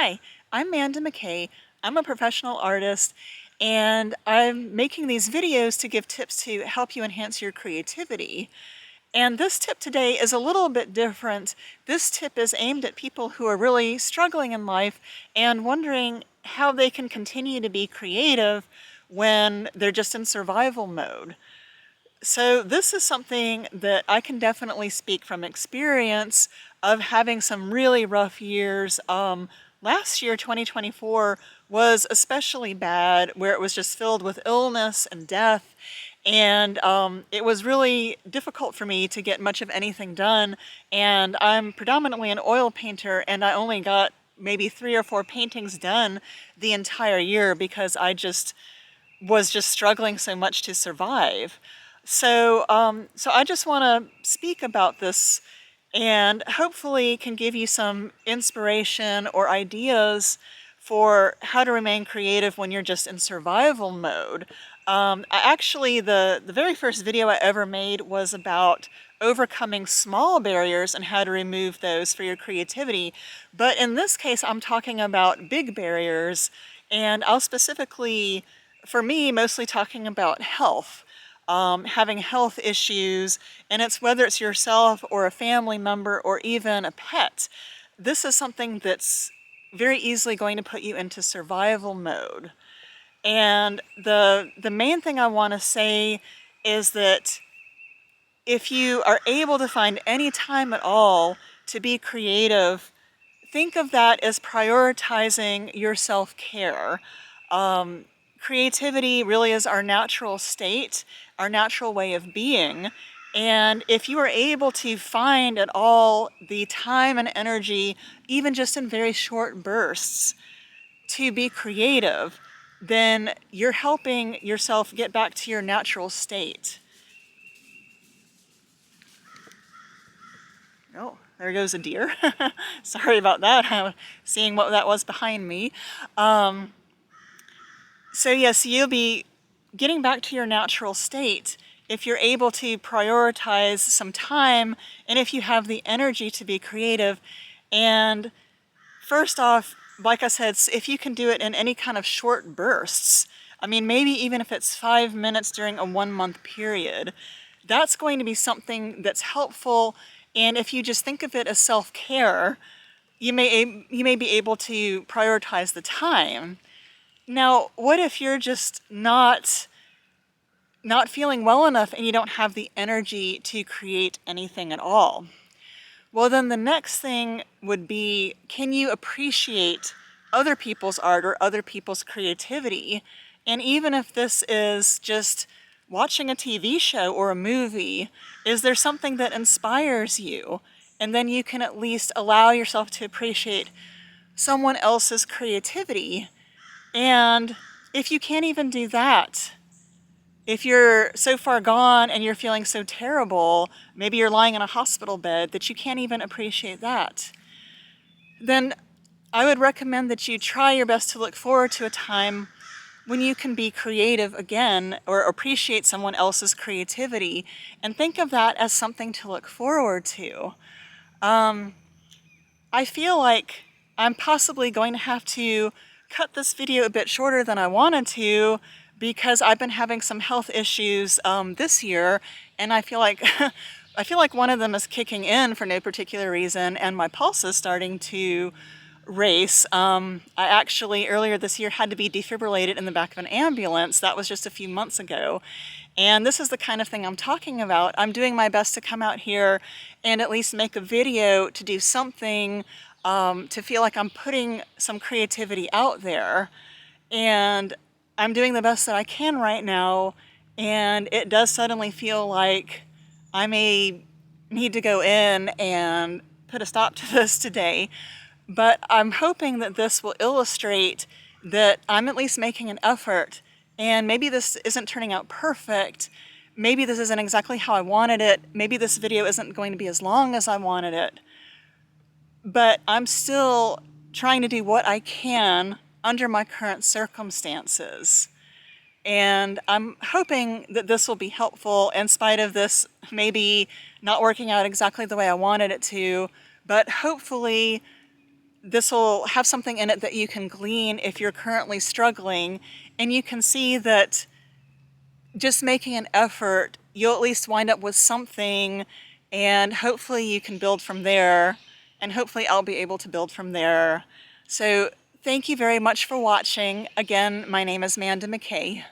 Hi, I'm Amanda McKay. I'm a professional artist, and I'm making these videos to give tips to help you enhance your creativity. And this tip today is a little bit different. This tip is aimed at people who are really struggling in life and wondering how they can continue to be creative when they're just in survival mode. So this is something that I can definitely speak from experience of having some really rough years. Last year, 2024, was especially bad, where it was just filled with illness and death. And it was really difficult for me to get much of anything done. And I'm predominantly an oil painter, and I only got maybe 3 or 4 paintings done the entire year because I just was just struggling so much to survive. So I just want to speak about this and hopefully can give you some inspiration or ideas for how to remain creative when you're just in survival mode. The very first video I ever made was about overcoming small barriers and how to remove those for your creativity. But in this case, I'm talking about big barriers, and I'll specifically, for me, mostly talking about health. Having health issues, and it's whether it's yourself or a family member or even a pet. This is something that's very easily going to put you into survival mode. And the main thing I want to say is that if you are able to find any time at all to be creative, think of that as prioritizing your self-care. Creativity really is our natural state, our natural way of being. And if you are able to find at all the time and energy, even just in very short bursts, to be creative, then you're helping yourself get back to your natural state. Oh, there goes a deer. Sorry about that. I'm seeing what that was behind me. So yes, you'll be getting back to your natural state if you're able to prioritize some time and if you have the energy to be creative. And first off, like I said, if you can do it in any kind of short bursts, I mean, maybe even if it's 5 minutes during a 1 month period, that's going to be something that's helpful. And if you just think of it as self-care, you may be able to prioritize the time. Now, what if you're just not feeling well enough and you don't have the energy to create anything at all? Well, then the next thing would be, can you appreciate other people's art or other people's creativity? And even if this is just watching a TV show or a movie, is there something that inspires you? And then you can at least allow yourself to appreciate someone else's creativity. And if you can't even do that, if you're so far gone and you're feeling so terrible, maybe you're lying in a hospital bed that you can't even appreciate that, then I would recommend that you try your best to look forward to a time when you can be creative again or appreciate someone else's creativity and think of that as something to look forward to. I feel like I'm possibly going to have to cut this video a bit shorter than I wanted to because I've been having some health issues this year, and I feel like I feel like one of them is kicking in for no particular reason, and my pulse is starting to race. I actually earlier this year had to be defibrillated in the back of an ambulance. That was just a few months ago. And this is the kind of thing I'm talking about. I'm doing my best to come out here and at least make a video to do something to feel like I'm putting some creativity out there. And I'm doing the best that I can right now. And it does suddenly feel like I may need to go in and put a stop to this today. But I'm hoping that this will illustrate that I'm at least making an effort, and maybe this isn't turning out perfect. Maybe this isn't exactly how I wanted it. Maybe this video isn't going to be as long as I wanted it. But I'm still trying to do what I can under my current circumstances. And I'm hoping that this will be helpful in spite of this maybe not working out exactly the way I wanted it to, but hopefully this will have something in it that you can glean if you're currently struggling, and you can see that just making an effort, you'll at least wind up with something, and hopefully you can build from there, and hopefully I'll be able to build from there. So thank you very much for watching. Again, my name is Manda McKay.